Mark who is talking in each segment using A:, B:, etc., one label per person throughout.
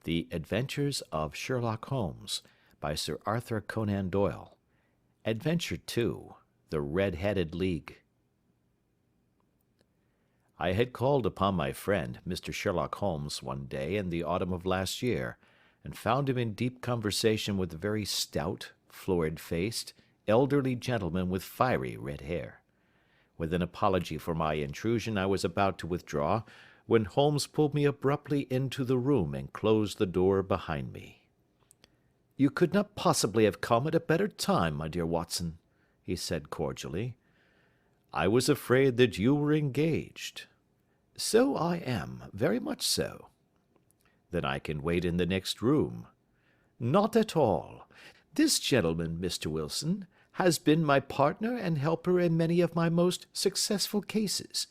A: The Adventures of Sherlock Holmes by Sir Arthur Conan Doyle. Adventure 2, The Red-Headed League. I had called upon my friend, Mr. Sherlock Holmes, one day in the autumn of last year, and found him in deep conversation with a very stout, florid-faced, elderly gentleman with fiery red hair. With an apology for my intrusion, I was about to withdraw, when Holmes pulled me abruptly into the room and closed the door behind me. "You could not possibly have come at a better time, my dear Watson," he said cordially. "I was afraid that you were engaged." "So I am, very much so." "Then I can wait in the next room." "Not at all. This gentleman, Mr. Wilson, has been my partner and helper in many of my most successful cases,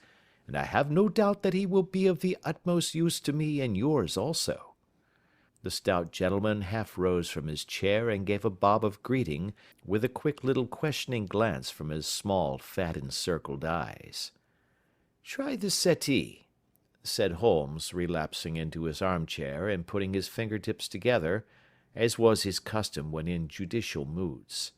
A: and I have no doubt that he will be of the utmost use to me and yours also." The stout gentleman half rose from his chair and gave a bob of greeting, with a quick little questioning glance from his small, fat encircled eyes. "Try the settee," said Holmes, relapsing into his armchair and putting his fingertips together, as was his custom when in judicial moods.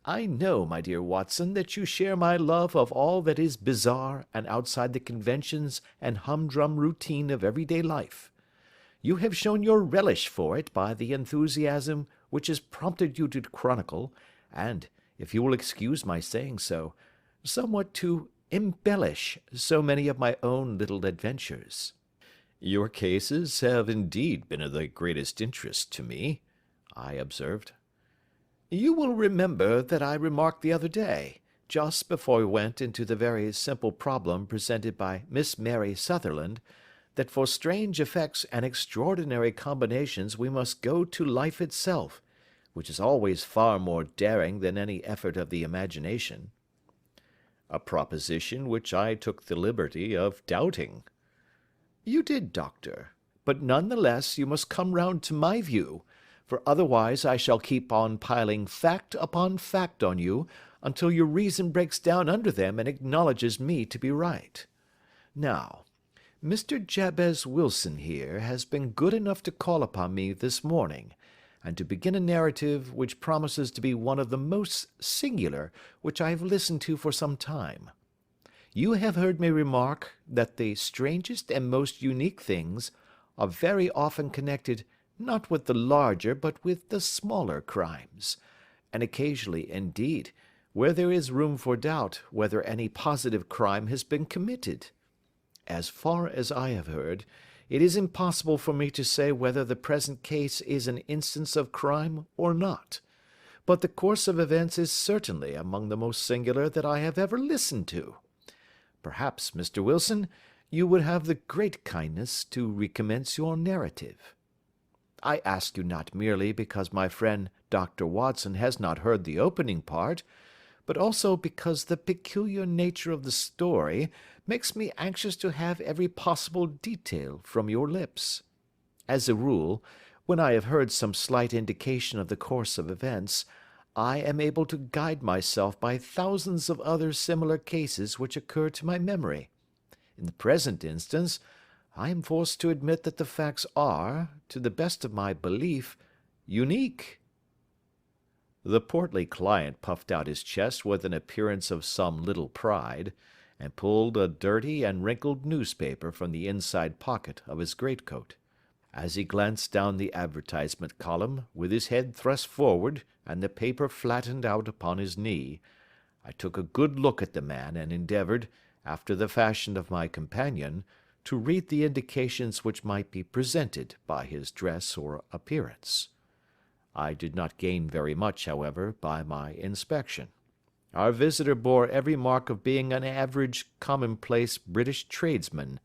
A: "I know, my dear Watson, that you share my love of all that is bizarre and outside the conventions and humdrum routine of everyday life. You have shown your relish for it by the enthusiasm which has prompted you to chronicle, and, if you will excuse my saying so, somewhat to embellish so many of my own little adventures." "Your cases have indeed been of the greatest interest to me," I observed. "You will remember that I remarked the other day, just before we went into the very simple problem presented by Miss Mary Sutherland, that for strange effects and extraordinary combinations we must go to life itself, which is always far more daring than any effort of the imagination." "A proposition which I took the liberty of doubting." "You did, Doctor, but none the less you must come round to my view, for otherwise I shall keep on piling fact upon fact on you until your reason breaks down under them and acknowledges me to be right. Now, Mr. Jabez Wilson here has been good enough to call upon me this morning, and to begin a narrative which promises to be one of the most singular which I have listened to for some time. You have heard me remark that the strangest and most unique things are very often connected not with the larger but with the smaller crimes, and occasionally, indeed, where there is room for doubt whether any positive crime has been committed. As far as I have heard, it is impossible for me to say whether the present case is an instance of crime or not, but the course of events is certainly among the most singular that I have ever listened to. Perhaps, Mr. Wilson, you would have the great kindness to recommence your narrative. I ask you not merely because my friend Dr. Watson has not heard the opening part, but also because the peculiar nature of the story makes me anxious to have every possible detail from your lips. As a rule, when I have heard some slight indication of the course of events, I am able to guide myself by thousands of other similar cases which occur to my memory. In the present instance, I am forced to admit that the facts are, to the best of my belief, unique." The portly client puffed out his chest with an appearance of some little pride, and pulled a dirty and wrinkled newspaper from the inside pocket of his greatcoat. As he glanced down the advertisement column, with his head thrust forward and the paper flattened out upon his knee, I took a good look at the man and endeavoured, after the fashion of my companion, to read the indications which might be presented by his dress or appearance. I did not gain very much, however, by my inspection. Our visitor bore every mark of being an average, commonplace British tradesman,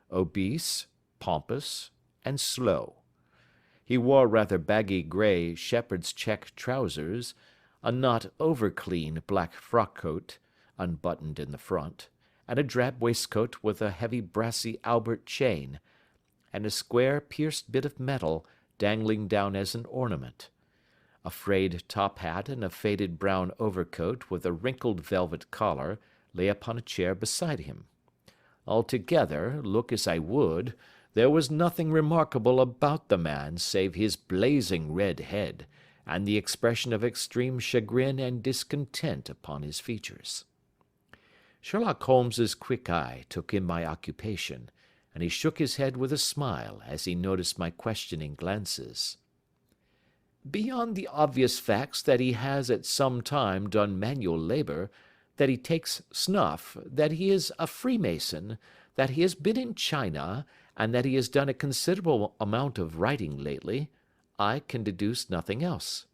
A: obese, pompous, and slow. He wore rather baggy grey shepherd's check trousers, a not over-clean black frock-coat, unbuttoned in the front, and a drab waistcoat with a heavy brassy Albert chain, and a square pierced bit of metal dangling down as an ornament. A frayed top hat and a faded brown overcoat with a wrinkled velvet collar lay upon a chair beside him. Altogether, look as I would, There was nothing remarkable about the man save his blazing red head, and the expression of extreme chagrin and discontent upon his features. Sherlock Holmes's quick eye took in my occupation, and he shook his head with a smile as he noticed my questioning glances. Beyond the obvious facts that he has at some time done manual labour, that he takes snuff, that he is a Freemason, that he has been in China, and that he has done a considerable amount of writing lately, I can deduce nothing else."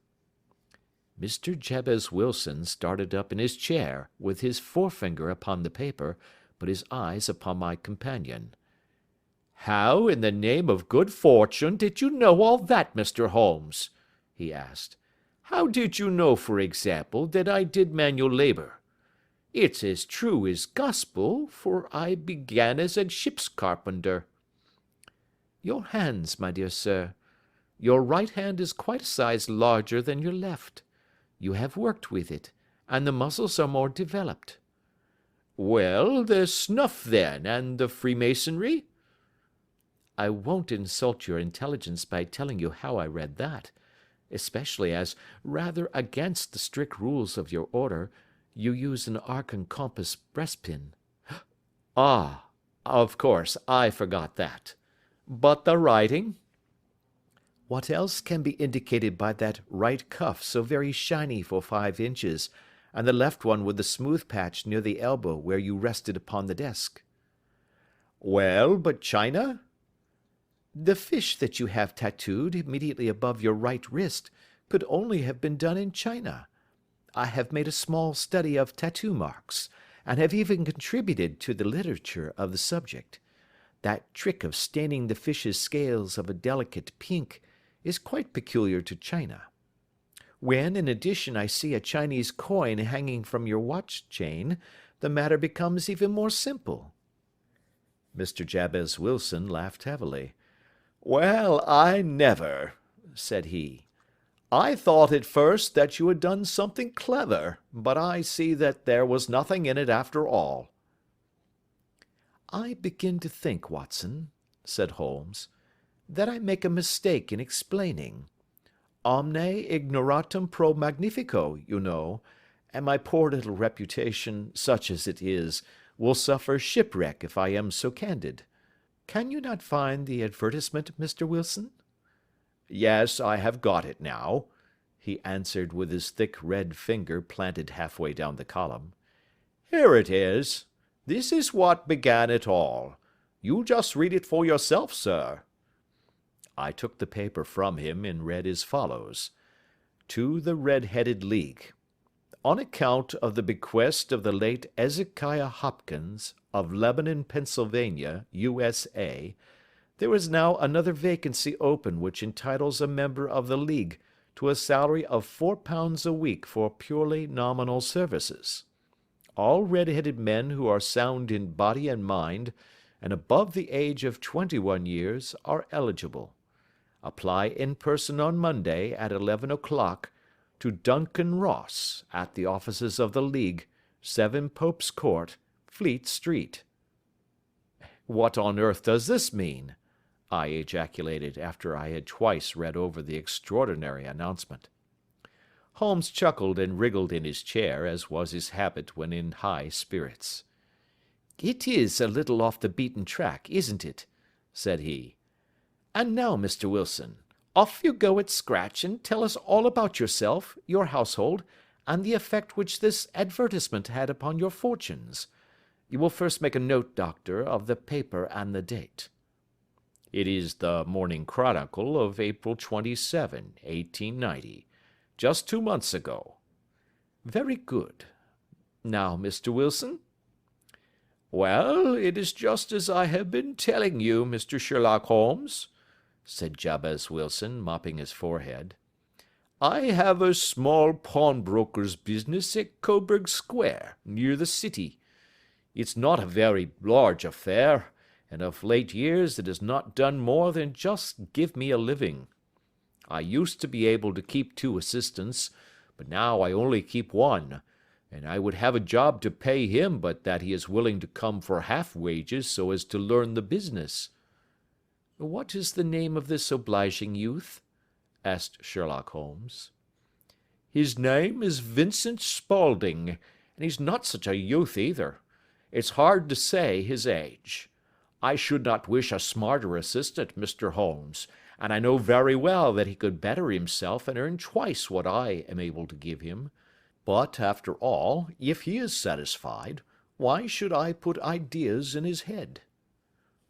A: Mr. Jabez Wilson started up in his chair, with his forefinger upon the paper, but his eyes upon my companion. "How, in the name of good fortune, did you know all that, Mr. Holmes?" he asked. "How did you know, for example, that I did manual labour? It's as true as gospel, for I began as a ship's carpenter." "Your hands, my dear sir. Your right hand is quite a size larger than your left. You have worked with it, and the muscles are more developed." "Well, the snuff, then, and the Freemasonry?" "I won't insult your intelligence by telling you how I read that, especially as, rather against the strict rules of your order, you use an arc and compass breastpin." "Ah, of course, I forgot that. But the writing?" "What else can be indicated by that right cuff so very shiny for 5 inches, and the left one with the smooth patch near the elbow where you rested upon the desk?" "Well, but China?" "The fish that you have tattooed immediately above your right wrist could only have been done in China. I have made a small study of tattoo marks, and have even contributed to the literature of the subject. That trick of staining the fish's scales of a delicate pink is quite peculiar to China. When, in addition, I see a Chinese coin hanging from your watch chain, the matter becomes even more simple." Mr. Jabez Wilson laughed heavily. "Well, I never," said he. "I thought at first that you had done something clever, but I see that there was nothing in it after all." "I begin to think, Watson," said Holmes, "that I make a mistake in explaining. Omne ignoratum pro magnifico, you know, and my poor little reputation, such as it is, will suffer shipwreck if I am so candid. Can you not find the advertisement, Mr. Wilson?" "Yes, I have got it now," he answered with his thick red finger planted halfway down the column. "Here it is. This is what began it all. You just read it for yourself, sir." I took the paper from him and read as follows: "To the Red-Headed League. On account of the bequest of the late Ezekiah Hopkins, of Lebanon, Pennsylvania, USA, there is now another vacancy open which entitles a member of the League to a salary of £4 a week for purely nominal services. All red-headed men who are sound in body and mind, and above the age of 21 years, are eligible. Apply in person on Monday at 11 o'clock to Duncan Ross, at the offices of the League, 7 Pope's Court, Fleet Street." "What on earth does this mean?" I ejaculated after I had twice read over the extraordinary announcement. Holmes chuckled and wriggled in his chair, as was his habit when in high spirits. "It is a little off the beaten track, isn't it?" said he. "And now, Mr. Wilson, off you go at scratch and tell us all about yourself, your household, and the effect which this advertisement had upon your fortunes. You will first make a note, Doctor, of the paper and the date." "It is the Morning Chronicle of April 27, 1890, just 2 months ago." "Very good. Now, Mr. Wilson?" "Well, it is just as I have been telling you, Mr. Sherlock Holmes," said Jabez Wilson, mopping his forehead. "I have a small pawnbroker's business at Coburg Square, near the city. It's not a very large affair, and of late years it has not done more than just give me a living. I used to be able to keep 2 assistants, but now I only keep 1, and I would have a job to pay him but that he is willing to come for half wages so as to learn the business." "What is the name of this obliging youth?" asked Sherlock Holmes. "His name is Vincent Spaulding, and he's not such a youth either. It's hard to say his age. I should not wish a smarter assistant, Mr. Holmes, and I know very well that he could better himself and earn twice what I am able to give him. But, after all, if he is satisfied, why should I put ideas in his head?"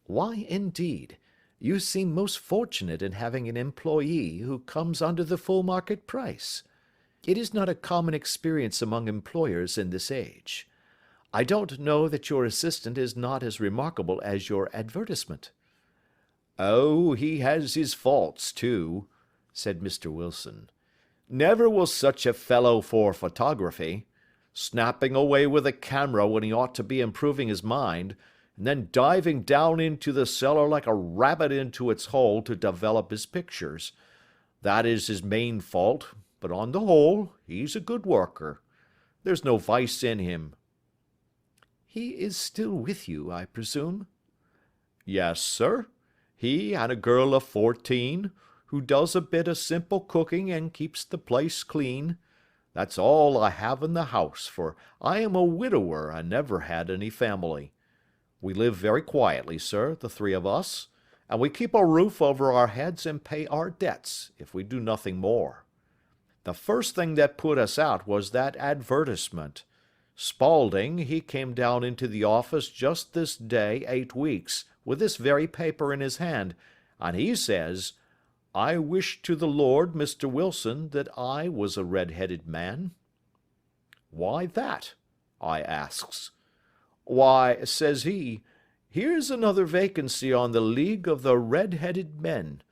A: "Why, indeed? You seem most fortunate in having an employee who comes under the full market price. It is not a common experience among employers in this age. I don't know that your assistant is not as remarkable as your advertisement."
B: "Oh, he has his faults, too," said Mr. Wilson. "Never was such a fellow for photography. Snapping away with a camera when he ought to be improving his mind, and then diving down into the cellar like a rabbit into its hole to develop his pictures. That is his main fault, but on the whole, he's a good worker. There's no vice in him."
A: "He is still with you, I presume?"
B: "Yes, sir. He and a girl of 14, who does a bit of simple cooking and keeps the place clean. That's all I have in the house, for I am a widower and never had any family. We live very quietly, sir, the three of us, and we keep a roof over our heads and pay our debts, if we do nothing more. The first thing that put us out was that advertisement. Spaulding, he came down into the office just this day 8 weeks, with this very paper in his hand, and he says, 'I wish to the Lord, Mr. Wilson, that I was a red-headed man.' 'Why that?' I asks. 'Why,' says he, 'here's another vacancy on the League of the Red-Headed Men.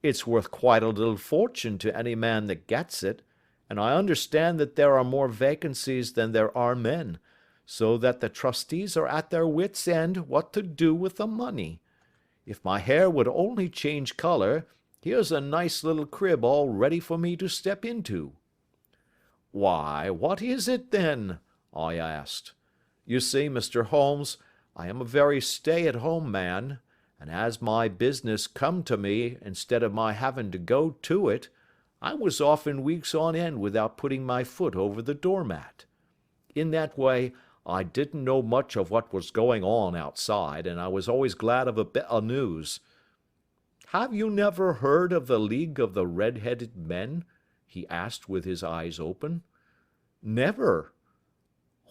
B: It's worth quite a little fortune to any man that gets it, and I understand that there are more vacancies than there are men, so that the trustees are at their wits' end what to do with the money. If my hair would only change color, here's a nice little crib all ready for me to step into.' 'Why, what is it then?' I asked. You see, Mr. Holmes, I am a very stay-at-home man, and as my business come to me instead of my having to go to it, I was often weeks on end without putting my foot over the doormat. In that way, I didn't know much of what was going on outside, and I was always glad of a bit of news. Have you never heard of the League of the Red-Headed Men?' he asked with his eyes open. 'Never.'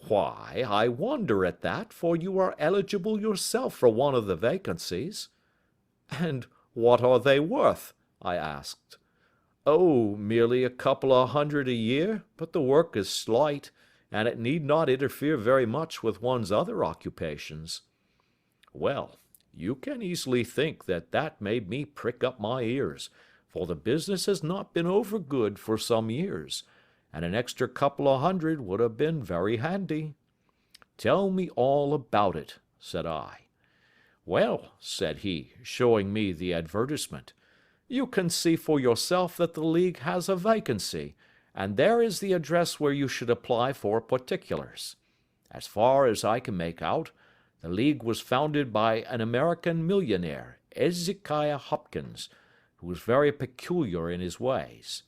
B: 'Why, I wonder at that, for you are eligible yourself for one of the vacancies.' 'And what are they worth?' I asked. 'Oh, merely a couple of hundred a year, but the work is slight, and it need not interfere very much with one's other occupations.' Well, you can easily think that that made me prick up my ears, for the business has not been over good for some years, and an extra couple of hundred would have been very handy. 'Tell me all about it,' said I. 'Well,' said he, showing me the advertisement, 'you can see for yourself that the League has a vacancy, and there is the address where you should apply for particulars. As far as I can make out, the League was founded by an American millionaire, Ezekiah Hopkins, who was very peculiar in his ways.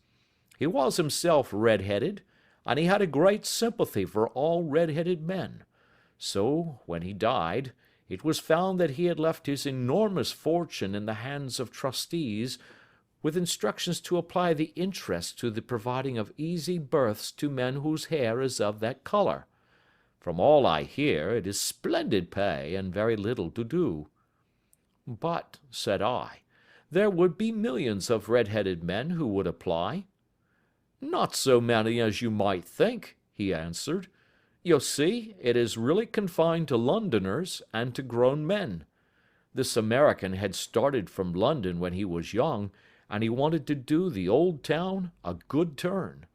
B: He was himself red-headed, and he had a great sympathy for all red-headed men. So, when he died, it was found that he had left his enormous fortune in the hands of trustees, with instructions to apply the interest to the providing of easy berths to men whose hair is of that color. From all I hear, it is splendid pay and very little to do.' 'But,' said I, 'there would be millions of red-headed men who would apply.' 'Not so many as you might think,' he answered. 'You see, it is really confined to Londoners and to grown men. This American had started from London when he was young, and he wanted to do the old town a good turn.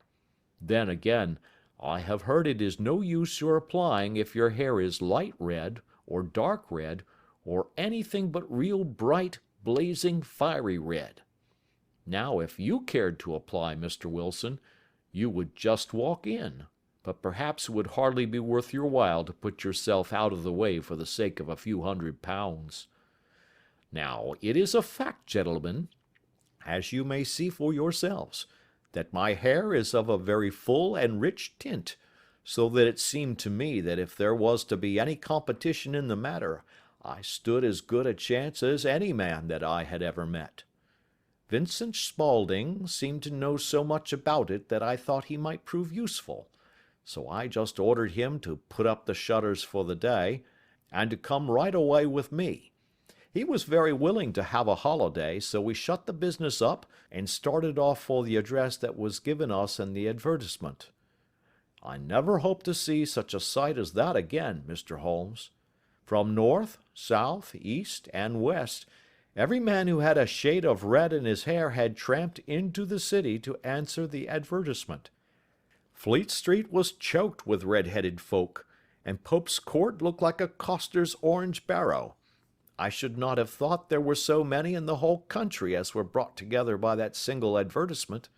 B: Then again, I have heard it is no use your applying if your hair is light red, or dark red, or anything but real bright, blazing, fiery red. Now, if you cared to apply, Mr. Wilson, you would just walk in, but perhaps it would hardly be worth your while to put yourself out of the way for the sake of a few £100. Now, it is a fact, gentlemen, as you may see for yourselves, that my hair is of a very full and rich tint, so that it seemed to me that if there was to be any competition in the matter, I stood as good a chance as any man that I had ever met. Vincent Spaulding seemed to know so much about it that I thought he might prove useful, so I just ordered him to put up the shutters for the day, and to come right away with me. He was very willing to have a holiday, so we shut the business up and started off for the address that was given us in the advertisement. I never hope to see such a sight as that again, Mr. Holmes. From north, south, east, and west, every man who had a shade of red in his hair had tramped into the city to answer the advertisement. Fleet Street was choked with red-headed folk, and Pope's Court looked like a coster's orange barrow. I should not have thought there were so many in the whole country as were brought together by that single advertisement.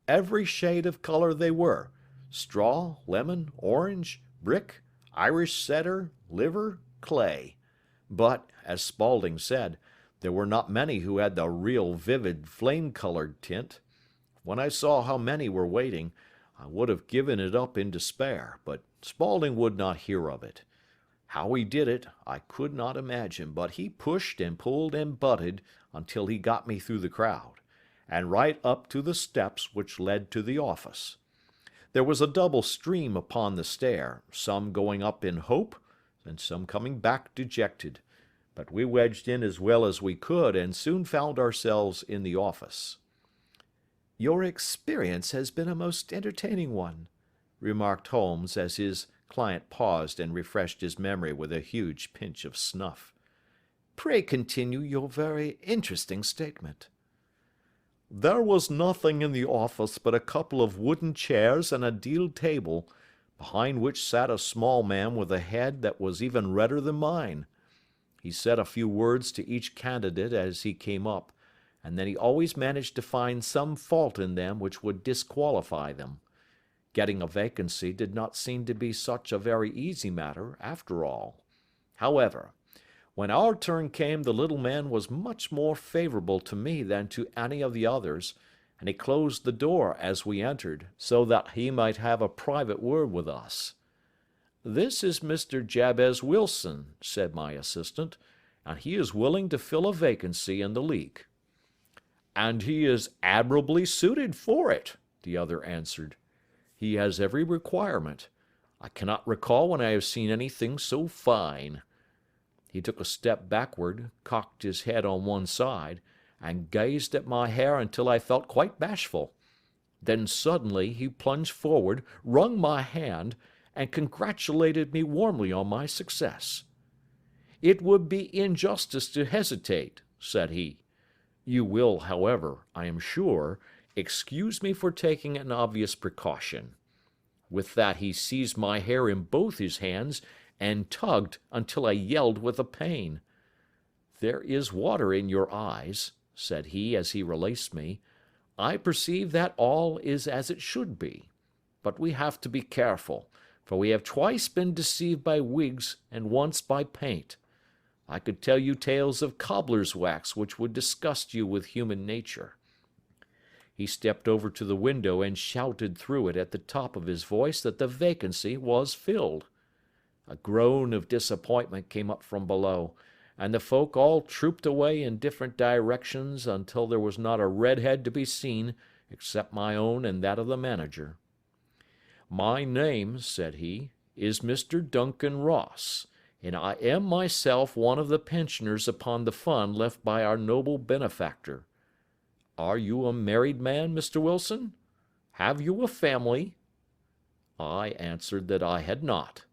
B: Every shade of color they were, straw, lemon, orange, brick, Irish setter, liver, clay. But, as Spaulding said, there were not many who had the real vivid flame-colored tint. When I saw how many were waiting, I would have given it up in despair, but Spaulding would not hear of it. How he did it, I could not imagine, but he pushed and pulled and butted until he got me through the crowd, and right up to the steps which led to the office. There was a double stream upon the stair, some going up in hope, and some coming back dejected, but we wedged in as well as we could, and soon found ourselves in the office.
A: "Your experience has been a most entertaining one," remarked Holmes, as his client paused and refreshed his memory with a huge pinch of snuff. "Pray continue your very interesting statement."
B: There was nothing in the office but a couple of wooden chairs and a deal table, behind which sat a small man with a head that was even redder than mine. He said a few words to each candidate as he came up, and then he always managed to find some fault in them which would disqualify them. Getting a vacancy did not seem to be such a very easy matter, after all. However, when our turn came, the little man was much more favorable to me than to any of the others, and he closed the door as we entered, so that he might have a private word with us. "This is Mr. Jabez Wilson," said my assistant, "and he is willing to fill a vacancy in the league." "And he is admirably suited for it," the other answered. "He has every requirement. I cannot recall when I have seen anything so fine." He took a step backward, cocked his head on one side, and gazed at my hair until I felt quite bashful. Then suddenly he plunged forward, wrung my hand, and congratulated me warmly on my success. "It would be injustice to hesitate," said he. "You will, however, I am sure, excuse me for taking an obvious precaution." With that he seized my hair in both his hands and tugged until I yelled with the pain. "There is water in your eyes," said he as he released me. "I perceive that all is as it should be. But we have to be careful, for we have twice been deceived by wigs and once by paint. I could tell you tales of cobbler's wax which would disgust you with human nature." He stepped over to the window and shouted through it at the top of his voice that the vacancy was filled. A groan of disappointment came up from below, and the folk all trooped away in different directions until there was not a red head to be seen except my own and that of the manager. "My name," said he, "is Mr. Duncan Ross, and I am myself one of the pensioners upon the fund left by our noble benefactor. Are you a married man, Mr. Wilson? Have you a family?" I answered that I had not.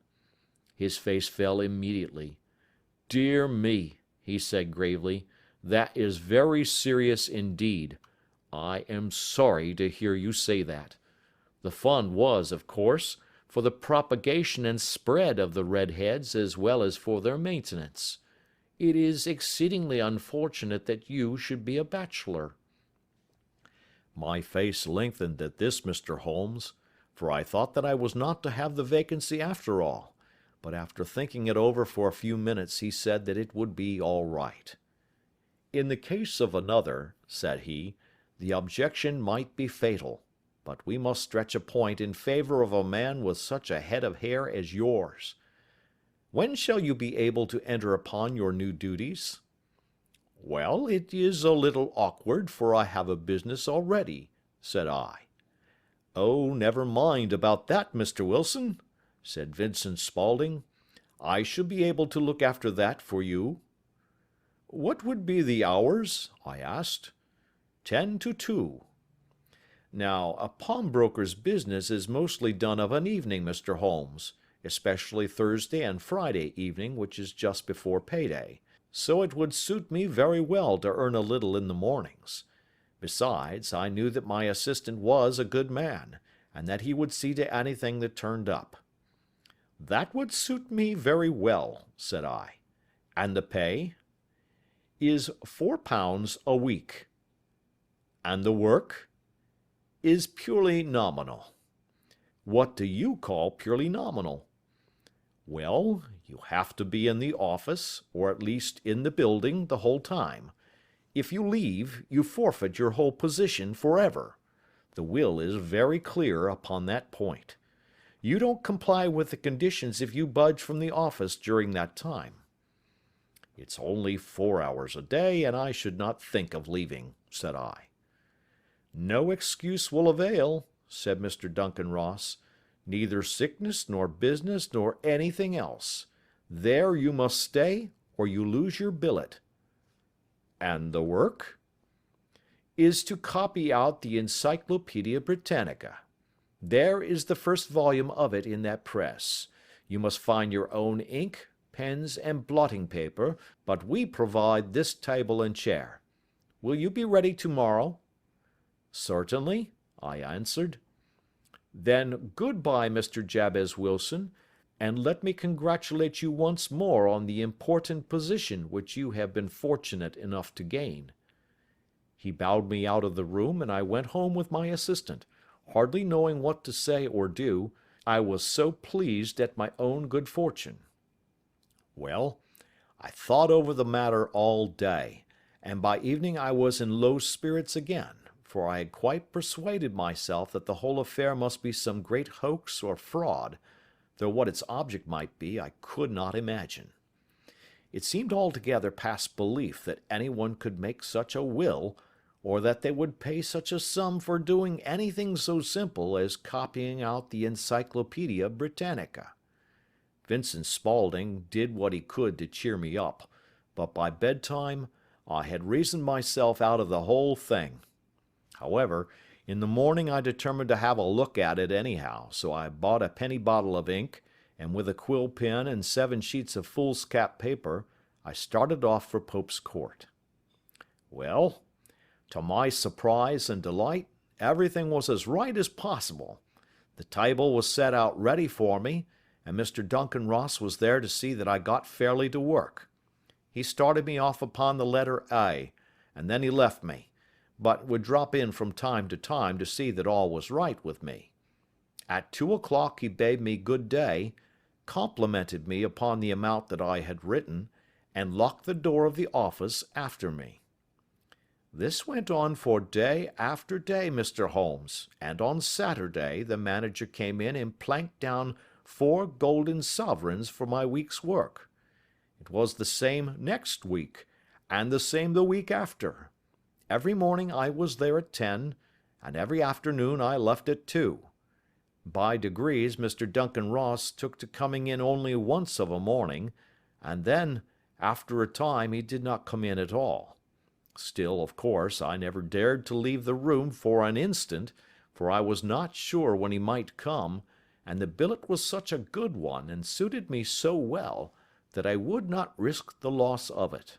B: His face fell immediately. "Dear me," he said gravely, "that is very serious indeed. I am sorry to hear you say that. The fund was, of course, for the propagation and spread of the redheads as well as for their maintenance. It is exceedingly unfortunate that you should be a bachelor." My face lengthened at this, Mr. Holmes, for I thought that I was not to have the vacancy after all, but after thinking it over for a few minutes he said that it would be all right. In the case of another, said he, the objection might be fatal, but we must stretch a point in favor of a man with such a head of hair as yours. When shall you be able to enter upon your new duties? Well, it is a little awkward, for I have a business already, said I. Oh, never mind about that, Mr. Wilson, said Vincent Spaulding. I shall be able to look after that for you. What would be the hours? I asked. 10 to 2. Now, a pawnbroker's business is mostly done of an evening, Mr. Holmes, especially Thursday and Friday evening, which is just before payday, so it would suit me very well to earn a little in the mornings. Besides, I knew that my assistant was a good man, and that he would see to anything that turned up. That would suit me very well, said I. And the pay? Is £4 a week. And the work? Is purely nominal. What do you call purely nominal? Well, you have to be in the office, or at least in the building, the whole time. If you leave, you forfeit your whole position forever. The will is very clear upon that point. You don't comply with the conditions if you budge from the office during that time. It's only 4 hours a day, and I should not think of leaving, said I. No excuse will avail, said Mr. Duncan Ross. Neither sickness nor business nor anything else. There you must stay, or you lose your billet. And the work? Is to copy out the Encyclopedia Britannica. There is the first volume of it in that press. You must find your own ink, pens, and blotting paper, but we provide this table and chair. Will you be ready tomorrow? Certainly, I answered. Then good-bye, Mr. Jabez Wilson, and let me congratulate you once more on the important position which you have been fortunate enough to gain. He bowed me out of the room, and I went home with my assistant, hardly knowing what to say or do, I was so pleased at my own good fortune. Well, I thought over the matter all day, and by evening I was in low spirits again, for I had quite persuaded myself that the whole affair must be some great hoax or fraud, though what its object might be I could not imagine. It seemed altogether past belief that anyone could make such a will, or that they would pay such a sum for doing anything so simple as copying out the Encyclopedia Britannica. Vincent Spaulding did what he could to cheer me up, but by bedtime I had reasoned myself out of the whole thing. However, in the morning I determined to have a look at it anyhow, so I bought a penny bottle of ink, and with a quill pen and 7 sheets of foolscap paper, I started off for Pope's Court. Well, to my surprise and delight, everything was as right as possible. The table was set out ready for me, and Mr. Duncan Ross was there to see that I got fairly to work. He started me off upon the letter A, and then he left me, but would drop in from time to see that all was right with me. At 2 o'clock he bade me good day, complimented me upon the amount that I had written, and locked the door of the office after me. This went on for day after day, Mr. Holmes, and on Saturday the manager came in and planked down 4 golden sovereigns for my week's work. It was the same next week, and the same the week after. Every morning I was there at 10, and every afternoon I left at 2. By degrees Mr. Duncan Ross took to coming in only once of a morning, and then, after a time, he did not come in at all. Still, of course, I never dared to leave the room for an instant, for I was not sure when he might come, and the billet was such a good one, and suited me so well, that I would not risk the loss of it.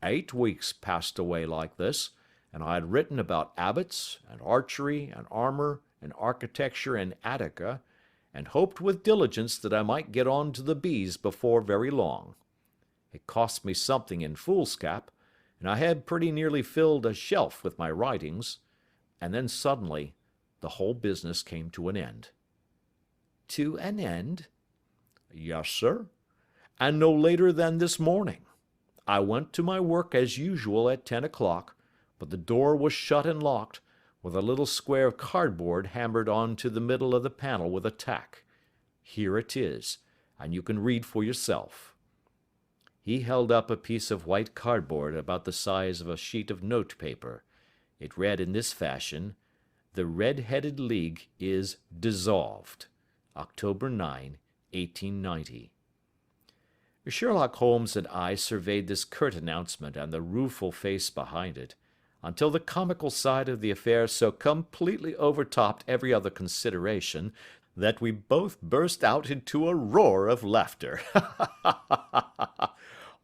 B: 8 weeks passed away like this, and I had written about abbots, and archery, and armor, and architecture in Attica, and hoped with diligence that I might get on to the bees before very long. It cost me something in foolscap, and I had pretty nearly filled a shelf with my writings, and then suddenly the whole business came to an end. To an end? Yes, sir, and no later than this morning. I went to my work as usual at 10 o'clock, but the door was shut and locked, with a little square of cardboard hammered on to the middle of the panel with a tack. Here it is, and you can read for yourself." He held up a piece of white cardboard about the size of a sheet of note paper. It read in this fashion: "The Red-Headed League is dissolved. October 9, 1890. Sherlock Holmes and I surveyed this curt announcement and the rueful face behind it, until the comical side of the affair so completely overtopped every other consideration that we both burst out into a roar of laughter.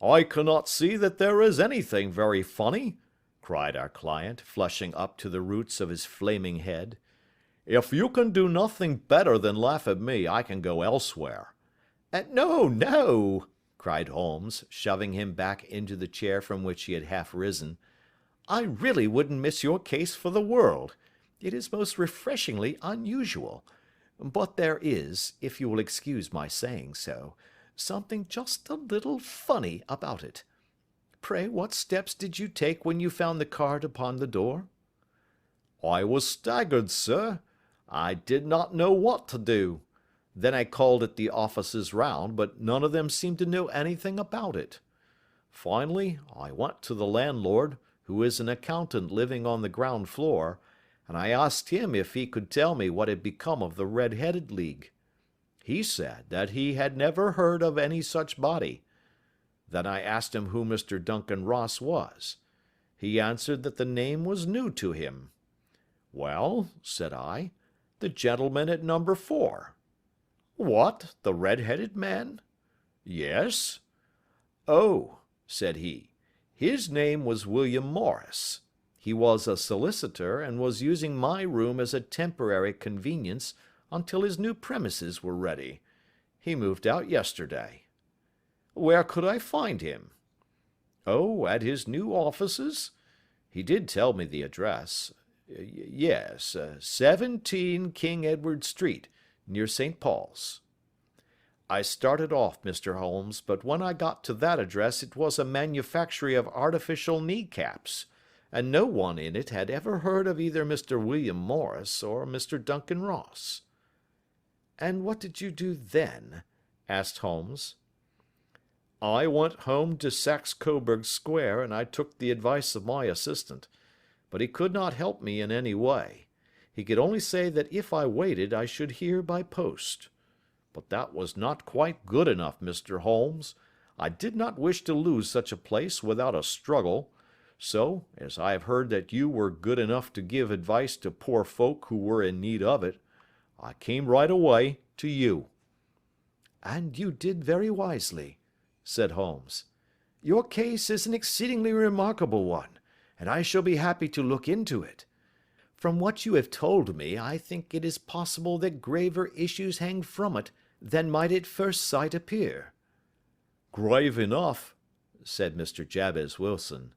B: "I cannot see that there is anything very funny," cried our client, flushing up to the roots of his flaming head. "If you can do nothing better than laugh at me, I can go elsewhere." "No, no," cried Holmes, shoving him back into the chair from which he had half risen. "I really wouldn't miss your case for the world. It is most refreshingly unusual. But there is, if you will excuse my saying so, something just a little funny about it. Pray, what steps did you take when you found the card upon the door?" "I was staggered, sir. I did not know what to do. Then I called at the offices round, but none of them seemed to know anything about it. Finally, I went to the landlord, who is an accountant living on the ground floor, and I asked him if he could tell me what had become of the Red-Headed League. He said that he had never heard of any such body. Then I asked him who Mr. Duncan Ross was. He answered that the name was new to him. 'Well,' said I, 'the gentleman at number 4. "'What, the red-headed man?' "'Yes.' "'Oh,' said he, 'his name was William Morris. He was a solicitor, and was using my room as a temporary convenience until his new premises were ready. He moved out yesterday.' "'Where could I find him?' "'Oh, at his new offices? He did tell me the address. Yes, 17 King Edward Street, near St. Paul's.' I started off, Mr. Holmes, but when I got to that address it was a manufactory of artificial knee-caps, and no one in it had ever heard of either Mr. William Morris or Mr. Duncan Ross." "And what did you do then?" asked Holmes. "I went home to Saxe Coburg Square, and I took the advice of my assistant. But he could not help me in any way. He could only say that if I waited I should hear by post. But that was not quite good enough, Mr. Holmes. I did not wish to lose such a place without a struggle. So, as I have heard that you were good enough to give advice to poor folk who were in need of it, I came right away to you." "And you did very wisely," said Holmes. "Your case is an exceedingly remarkable one, and I shall be happy to look into it. From what you have told me, I think it is possible that graver issues hang from it than might at first sight appear." "Grave enough," said Mr. Jabez Wilson.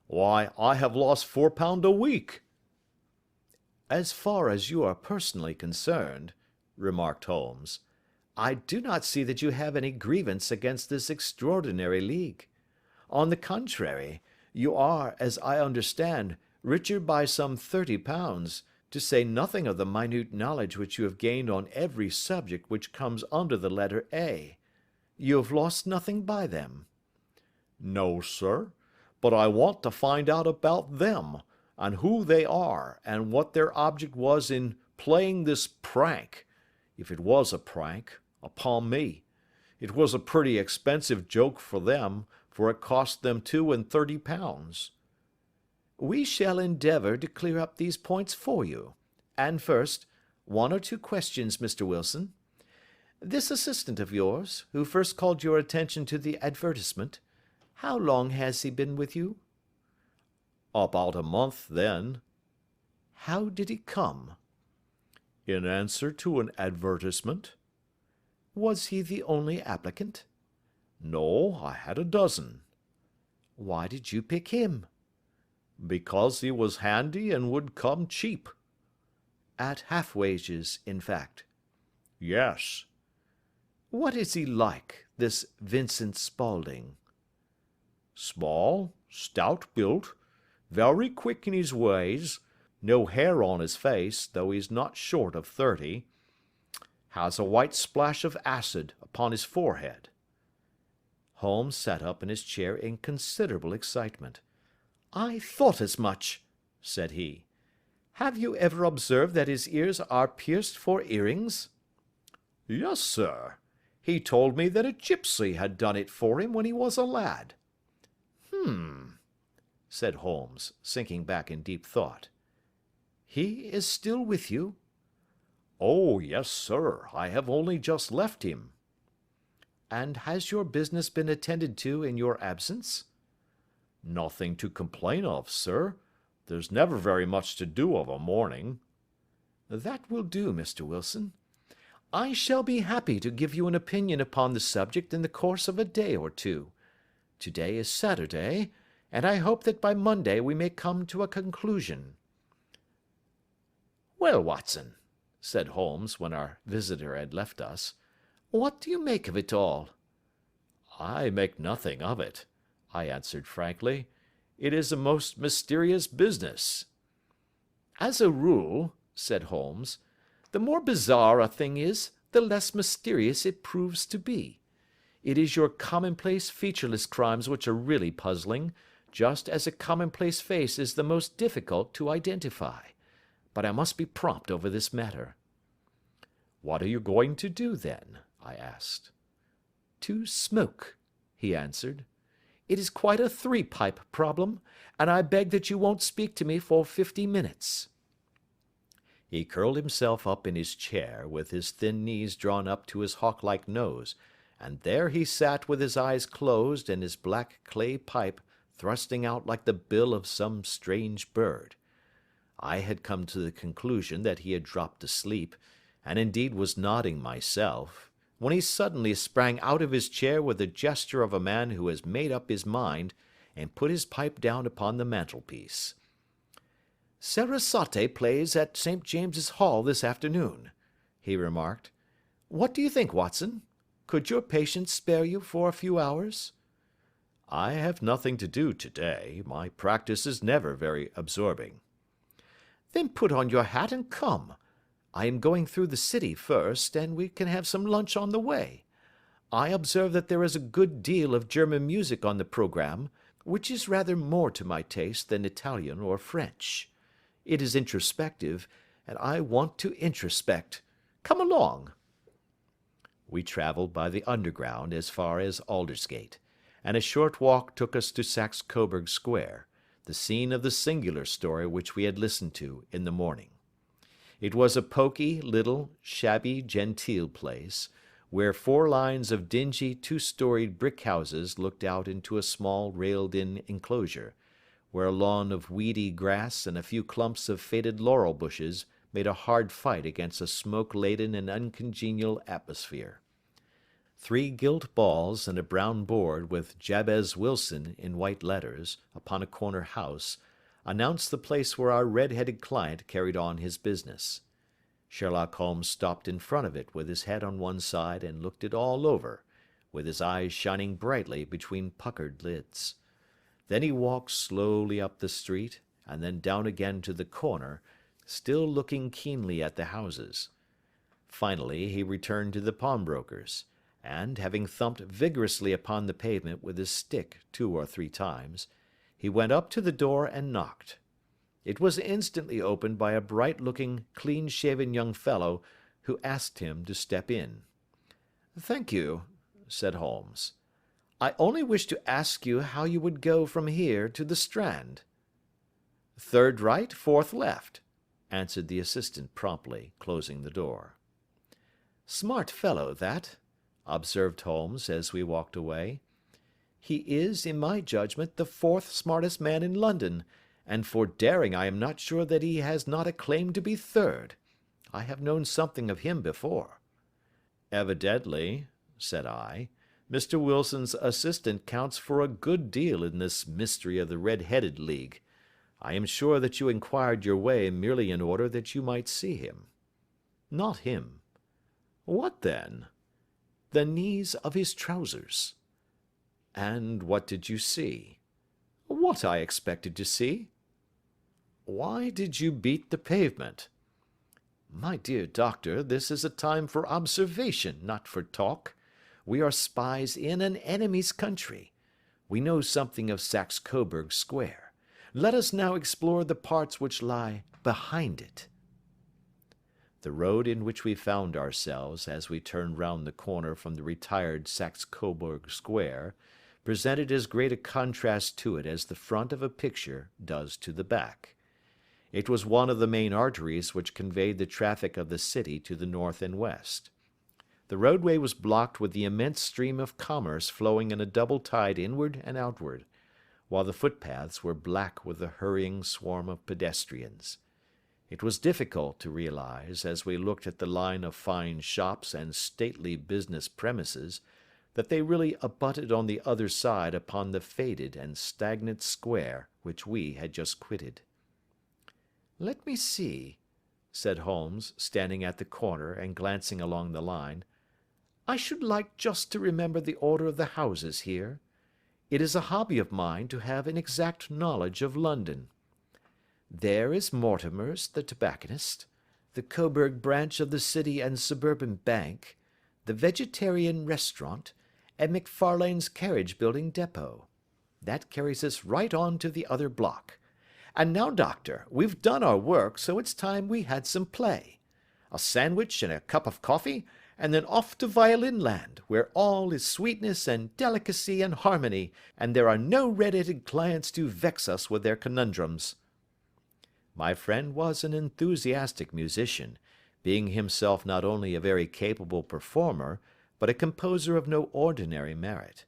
B: "Why, I have lost £4 a week." "As far as you are personally concerned," remarked Holmes, "I do not see that you have any grievance against this extraordinary league. On the contrary, you are, as I understand, richer by some £30, to say nothing of the minute knowledge which you have gained on every subject which comes under the letter A. You have lost nothing by them." "No, sir, but I want to find out about them, and who they are, and what their object was in playing this prank, if it was a prank, upon me. It was a pretty expensive joke for them, for it cost them £32. "We shall endeavour to clear up these points for you. And first, one or two questions, Mr. Wilson. This assistant of yours, who first called your attention to the advertisement, how long has he been with you?" "About a month, then." "How did he come?" "In answer to an advertisement." "Was he the only applicant?" "No, I had a dozen." "Why did you pick him?" "Because he was handy and would come cheap." "At half wages, in fact?"" What is he like, this Vincent Spaulding?" Small, stout built, very quick in his ways, no hair on his face, though he's not short of 30. Has a white splash of acid upon his forehead." Holmes sat up in his chair in considerable excitement. "I thought as much," said he. "Have you ever observed that his ears are pierced for earrings?" "Yes, sir. He told me that a gipsy had done it for him when he was a lad."
A: Said Holmes, sinking back in deep thought. "He is still with you?"
B: "Oh, yes, sir. I have only just left him."
A: "And has your business been attended to in your absence?"
B: "Nothing to complain of, sir. There's never very much to do of a morning."
A: "That will do, Mr. Wilson. I shall be happy to give you an opinion upon the subject in the course of a day or two. Today is Saturday, and I hope that by Monday we may come to a conclusion." "Well, Watson," said Holmes, when our visitor had left us, "what do you make of it all?"
B: "I make nothing of it," I answered frankly. "It is a most mysterious business."
A: "As a rule," said Holmes, "the more bizarre a thing is, the less mysterious it proves to be. It is your commonplace, featureless crimes which are really puzzling, just as a commonplace face is the most difficult to identify. But I must be prompt over this matter."
B: "What are you going to do, then?" I asked.
A: "To smoke," he answered. "It is quite a three-pipe problem, and I beg that you won't speak to me for 50 minutes." He curled himself up in his chair, with his thin knees drawn up to his hawk-like nose, and there he sat with his eyes closed and his black clay pipe thrusting out like the bill of some strange bird. I had come to the conclusion that he had dropped asleep, and indeed was nodding myself, when he suddenly sprang out of his chair with the gesture of a man who has made up his mind, and put his pipe down upon the mantelpiece. "Sarasate plays at St. James's Hall this afternoon," he remarked. "What do you think, Watson? Could your patient spare you for a few hours?"
B: "I have nothing to do today. My practice is never very absorbing."
A: "Then put on your hat and come. I am going through the city first, and we can have some lunch on the way. I observe that there is a good deal of German music on the programme, which is rather more to my taste than Italian or French. It is introspective, and I want to introspect. Come along." We travelled by the Underground as far as Aldersgate, and a short walk took us to Saxe Coburg Square, the scene of the singular story which we had listened to in the morning. It was a poky, little, shabby, genteel place, where 4 lines of dingy, 2-storied brick houses looked out into a small railed-in enclosure, where a lawn of weedy grass and a few clumps of faded laurel bushes made a hard fight against a smoke-laden and uncongenial atmosphere. 3 gilt balls and a brown board with Jabez Wilson in white letters upon a corner house announced the place where our red-headed client carried on his business. Sherlock Holmes stopped in front of it with his head on one side and looked it all over, with his eyes shining brightly between puckered lids. Then he walked slowly up the street and then down again to the corner, still looking keenly at the houses. Finally he returned to the pawnbroker's, and, having thumped vigorously upon the pavement with his stick 2 or 3 times, he went up to the door and knocked. It was instantly opened by a bright-looking, clean-shaven young fellow, who asked him to step in. "Thank you," said Holmes. "I only wish to ask you how you would go from here to the Strand." "Third right, fourth left," answered the assistant promptly, closing the door. "Smart fellow, that," observed Holmes as we walked away. "He is, in my judgment, the 4th smartest man in London, and for daring I am not sure that he has not a claim to be 3rd. I have known something of him before." "Evidently," said I, "Mr. Wilson's assistant counts for a good deal in this mystery of the Red-Headed League. I am sure that you inquired your way merely in order that you might see him." "Not him." "What then?" "The knees of his trousers."
B: And what did you see?
A: What I expected to see.
B: Why did you beat the pavement?
A: My dear doctor, this is a time for observation, not for talk. We are spies in an enemy's country. We know something of Saxe-Coburg Square. Let us now explore the parts which lie behind it. The road in which we found ourselves as we turned round the corner from the retired Saxe-Coburg Square presented as great a contrast to it as the front of a picture does to the back. It was one of the main arteries which conveyed the traffic of the city to the north and west. The roadway was blocked with the immense stream of commerce flowing in a double tide inward and outward, while the footpaths were black with the hurrying swarm of pedestrians. It was difficult to realize, as we looked at the line of fine shops and stately business premises, that they really abutted on the other side upon the faded and stagnant square which we had just quitted. "Let me see," said Holmes, standing at the corner and glancing along the line. "I should like just to remember the order of the houses here. It is a hobby of mine to have an exact knowledge of London. There is Mortimer's, the tobacconist, the Coburg branch of the City and Suburban Bank, the Vegetarian Restaurant, and McFarlane's Carriage Building Depot. That carries us right on to the other block. And now, Doctor, we've done our work, so it's time we had some play. A sandwich and a cup of coffee, and then off to Violin Land, where all is sweetness and delicacy and harmony, and there are no red-headed clients to vex us with their conundrums." My friend was an enthusiastic musician, being himself not only a very capable performer, but a composer of no ordinary merit.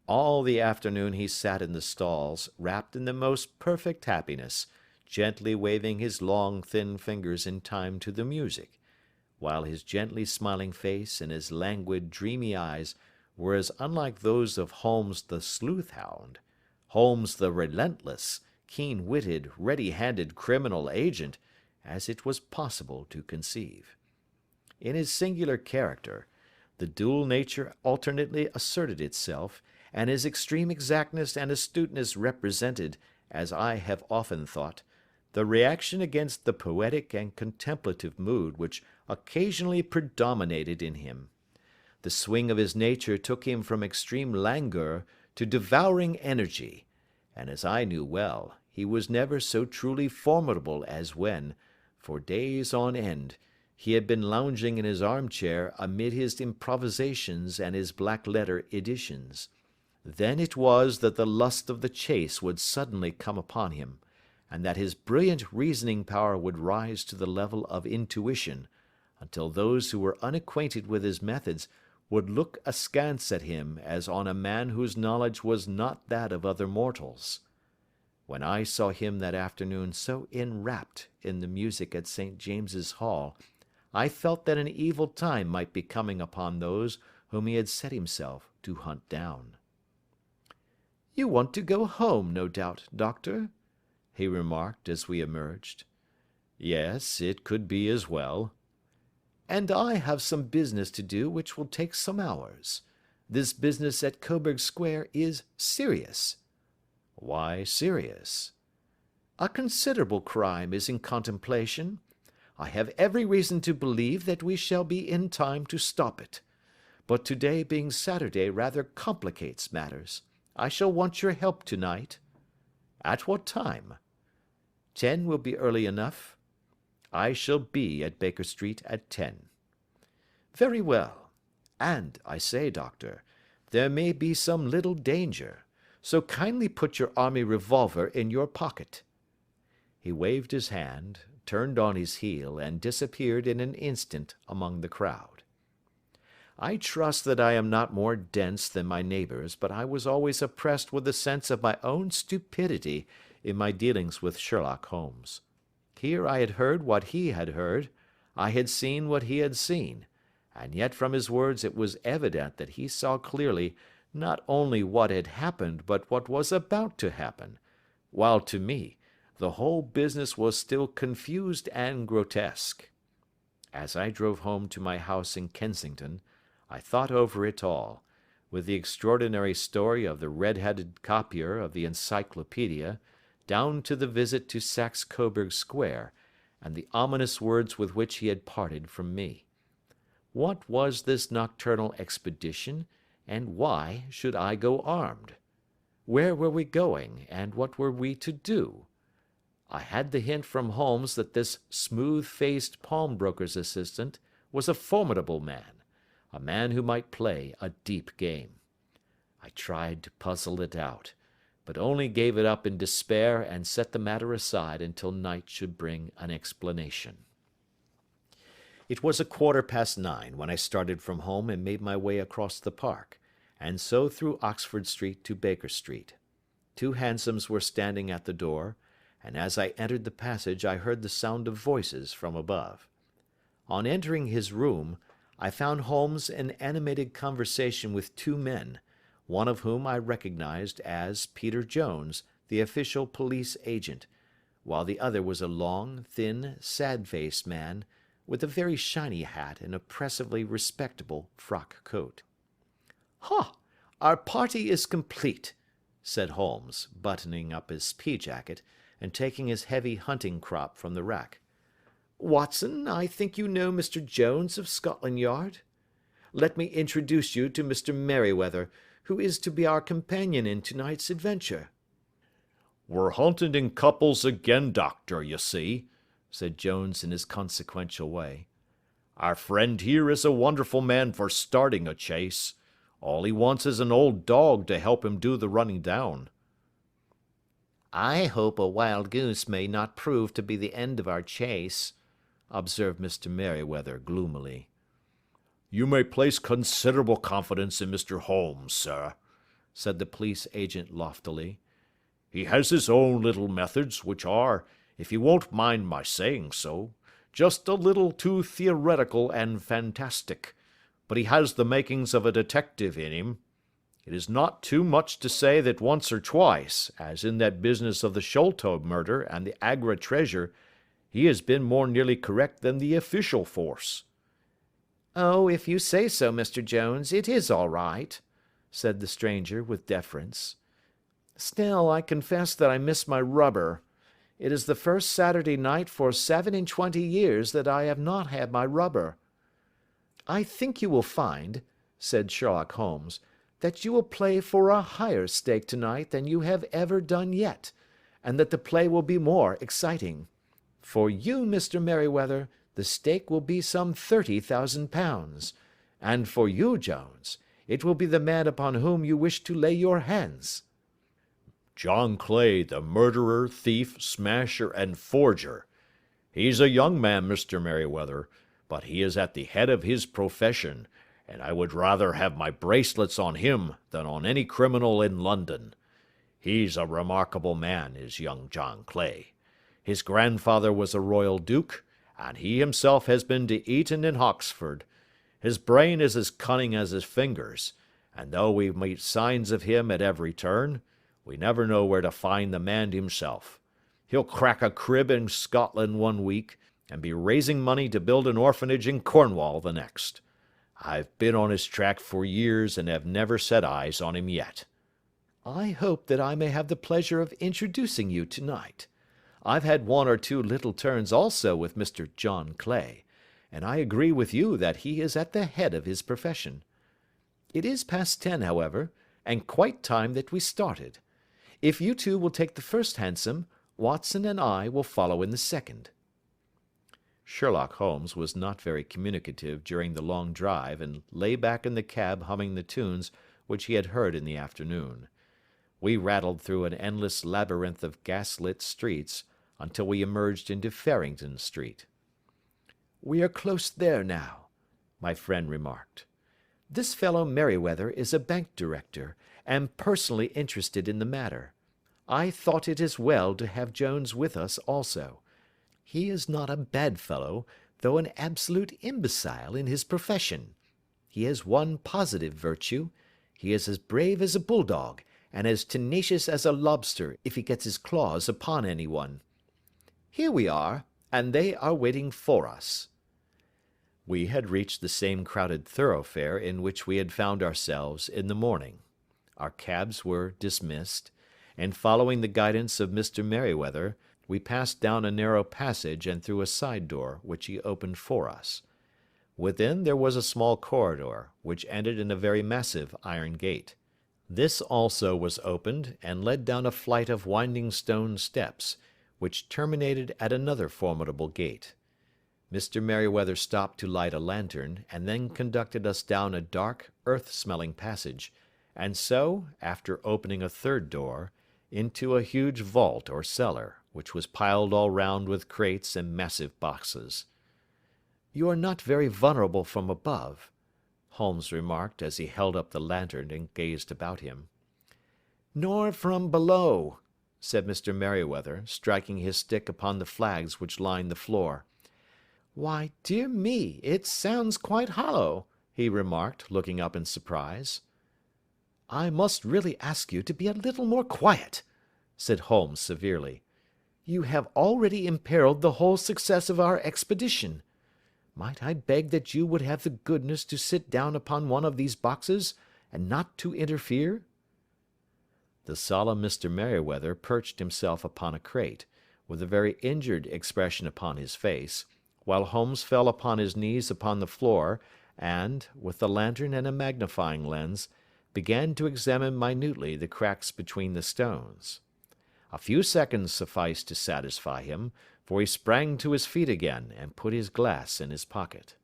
A: All the afternoon he sat in the stalls, wrapped in the most perfect happiness, gently waving his long, thin fingers in time to the music, while his gently smiling face and his languid, dreamy eyes were as unlike those of Holmes the sleuth-hound, Holmes the relentless, keen-witted, ready-handed criminal agent, as it was possible to conceive. In his singular character, the dual nature alternately asserted itself, and his extreme exactness and astuteness represented, as I have often thought, the reaction against the poetic and contemplative mood which occasionally predominated in him. The swing of his nature took him from extreme languor to devouring energy, and as I knew well, he was never so truly formidable as when, for days on end, he had been lounging in his armchair amid his improvisations and his black-letter editions. Then it was that the lust of the chase would suddenly come upon him, and that his brilliant reasoning power would rise to the level of intuition, until those who were unacquainted with his methods would look askance at him as on a man whose knowledge was not that of other mortals. When I saw him that afternoon so enwrapped in the music at St. James's Hall, I felt that an evil time might be coming upon those whom he had set himself to hunt down. "You want to go home, no doubt, Doctor?" he remarked as we emerged. "Yes, it could be as well." "And I have some business to do which will take some hours. This business at Coburg Square is serious." "Why serious?" "A considerable crime is in contemplation. I have every reason to believe that we shall be in time to stop it. But today being Saturday rather complicates matters. I shall want your help tonight." "At what time?" 10 will be early enough. I shall be at Baker Street at 10. "Very well. And, I say, Doctor, there may be some little danger, so kindly put your army revolver in your pocket." He waved his hand, turned on his heel, and disappeared in an instant among the crowd. I trust that I am not more dense than my neighbours, but I was always oppressed with a sense of my own stupidity in my dealings with Sherlock Holmes. Here I had heard what he had heard, I had seen what he had seen, and yet from his words it was evident that he saw clearly not only what had happened but what was about to happen, while to me the whole business was still confused and grotesque. As I drove home to my house in Kensington, I thought over it all, with the extraordinary story of the red-headed copier of the encyclopedia, down to the visit to Saxe Coburg Square, and the ominous words with which he had parted from me. What was this nocturnal expedition, and why should I go armed? Where were we going, and what were we to do? I had the hint from Holmes that this smooth-faced pawnbroker's assistant was a formidable man, a man who might play a deep game. I tried to puzzle it out, but only gave it up in despair and set the matter aside until night should bring an explanation. It was 9:15 when I started from home and made my way across the park, and so through Oxford Street to Baker Street. 2 hansoms were standing at the door, and as I entered the passage I heard the sound of voices from above. On entering his room, I found Holmes in animated conversation with 2 men, one of whom I recognized as Peter Jones, the official police agent, while the other was a long, thin, sad-faced man, with a very shiny hat and oppressively respectable frock coat. "Ha! Our party is complete," said Holmes, buttoning up his pea-jacket, and taking his heavy hunting crop from the rack. "Watson, I think you know Mr. Jones of Scotland Yard? Let me introduce you to Mr. Merryweather, who is to be our companion in tonight's adventure."
B: "We're hunting in couples again, Doctor, you see," said Jones in his consequential way. "Our friend here is a wonderful man for starting a chase. All he wants is an old dog to help him do the running down."
A: "I hope a wild goose may not prove to be the end of our chase," observed Mr. Merryweather gloomily.
B: "You may place considerable confidence in Mr. Holmes, sir," said the police agent loftily. "He has his own little methods, which are, if you won't mind my saying so, just a little too theoretical and fantastic, but he has the makings of a detective in him. It is not too much to say that once or twice, as in that business of the Sholto murder and the Agra treasure, he has been more nearly correct than the official force."
A: "Oh, if you say so, Mr. Jones, it is all right," said the stranger with deference. "Still, I confess that I miss my rubber. It is the first Saturday night for 27 years that I have not had my rubber." "I think you will find," said Sherlock Holmes, "that you will play for a higher stake tonight than you have ever done yet, and that the play will be more exciting. For you, Mr. Merryweather, the stake will be some £30,000, and for you, Jones, it will be the man upon whom you wish to lay your hands."
B: "John Clay, the murderer, thief, smasher, and forger. He's a young man, Mr. Merryweather, but he is at the head of his profession, and I would rather have my bracelets on him than on any criminal in London. He's a remarkable man, is young John Clay. His grandfather was a royal duke, and he himself has been to Eton and Oxford. His brain is as cunning as his fingers, and though we meet signs of him at every turn, we never know where to find the man himself. He'll crack a crib in Scotland one week, and be raising money to build an orphanage in Cornwall the next. I've been on his track for years and have never set eyes on him yet."
A: "I hope that I may have the pleasure of introducing you tonight. I've had 1 or 2 little turns also with Mr. John Clay, and I agree with you that he is at the head of his profession. It is past 10, however, and quite time that we started. If you two will take the first hansom, Watson and I will follow in the second." Sherlock Holmes was not very communicative during the long drive, and lay back in the cab humming the tunes which he had heard in the afternoon. We rattled through an endless labyrinth of gas-lit streets until we emerged into Farrington Street. "We are close there now," my friend remarked. "This fellow Merryweather is a bank director, and personally interested in the matter. I thought it as well to have Jones with us also. He is not a bad fellow, though an absolute imbecile in his profession. He has one positive virtue: he is as brave as a bulldog, and as tenacious as a lobster if he gets his claws upon anyone. Here we are, and they are waiting for us." We had reached the same crowded thoroughfare in which we had found ourselves in the morning. Our cabs were dismissed, and following the guidance of Mr. Merryweather, we passed down a narrow passage and through a side door, which he opened for us. Within there was a small corridor, which ended in a very massive iron gate. This also was opened, and led down a flight of winding stone steps, which terminated at another formidable gate. Mr. Merryweather stopped to light a lantern, and then conducted us down a dark, earth-smelling passage, and so, after opening a third door, into a huge vault or cellar, which was piled all round with crates and massive boxes. "You are not very vulnerable from above," Holmes remarked as he held up the lantern and gazed about him. "Nor from below," said Mr. Merryweather, striking his stick upon the flags which lined the floor. "Why, dear me, it sounds quite hollow," he remarked, looking up in surprise. "I must really ask you to be a little more quiet," said Holmes severely. "You have already imperiled the whole success of our expedition. Might I beg that you would have the goodness to sit down upon one of these boxes, and not to interfere?" The solemn Mr. Merryweather perched himself upon a crate, with a very injured expression upon his face, while Holmes fell upon his knees upon the floor, and, with the lantern and a magnifying lens, began to examine minutely the cracks between the stones. A few seconds sufficed to satisfy him, for he sprang to his feet again, and put his glass in his pocket.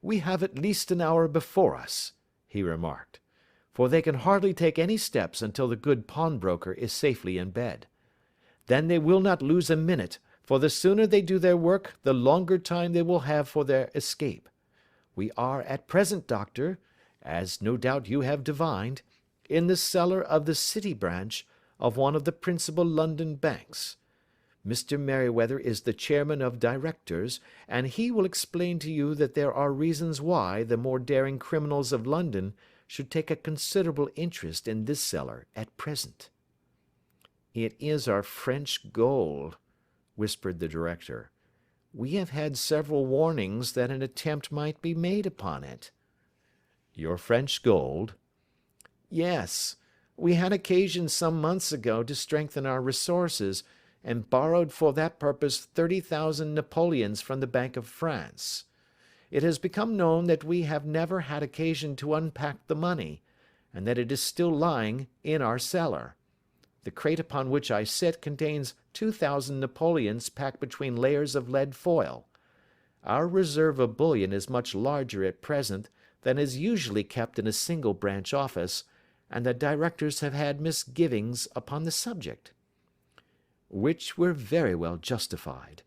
A: "We have at least an hour before us," he remarked, "for they can hardly take any steps until the good pawnbroker is safely in bed. Then they will not lose a minute, for the sooner they do their work, the longer time they will have for their escape. We are at present, Doctor, as no doubt you have divined, in the cellar of the City branch of one of the principal London banks. Mr. Merryweather is the chairman of directors, and he will explain to you that there are reasons why the more daring criminals of London should take a considerable interest in this cellar at present." "It is our French gold," whispered the director. "We have had several warnings that an attempt might be made upon it." "Your French gold?" "Yes. We had occasion some months ago to strengthen our resources, and borrowed for that purpose 30,000 napoleons from the Bank of France. It has become known that we have never had occasion to unpack the money, and that it is still lying in our cellar. The crate upon which I sit contains 2,000 napoleons packed between layers of lead foil. Our reserve of bullion is much larger at present than is usually kept in a single branch office, and the directors have had misgivings upon the subject." "Which were very well justified,"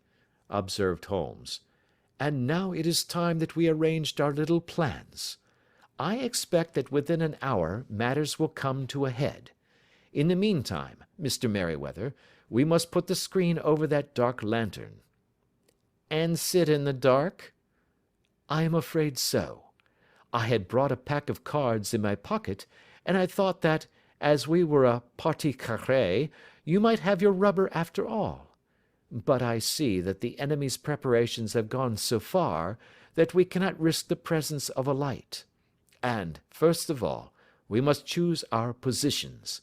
A: observed Holmes. "And now it is time that we arranged our little plans. I expect that within an hour matters will come to a head. In the meantime, Mr. Merryweather, we must put the screen over that dark lantern." "And sit in the dark?" "I am afraid so. I had brought a pack of cards in my pocket, and I thought that, as we were a partie carrée, you might have your rubber after all. But I see that the enemy's preparations have gone so far that we cannot risk the presence of a light. And, first of all, we must choose our positions.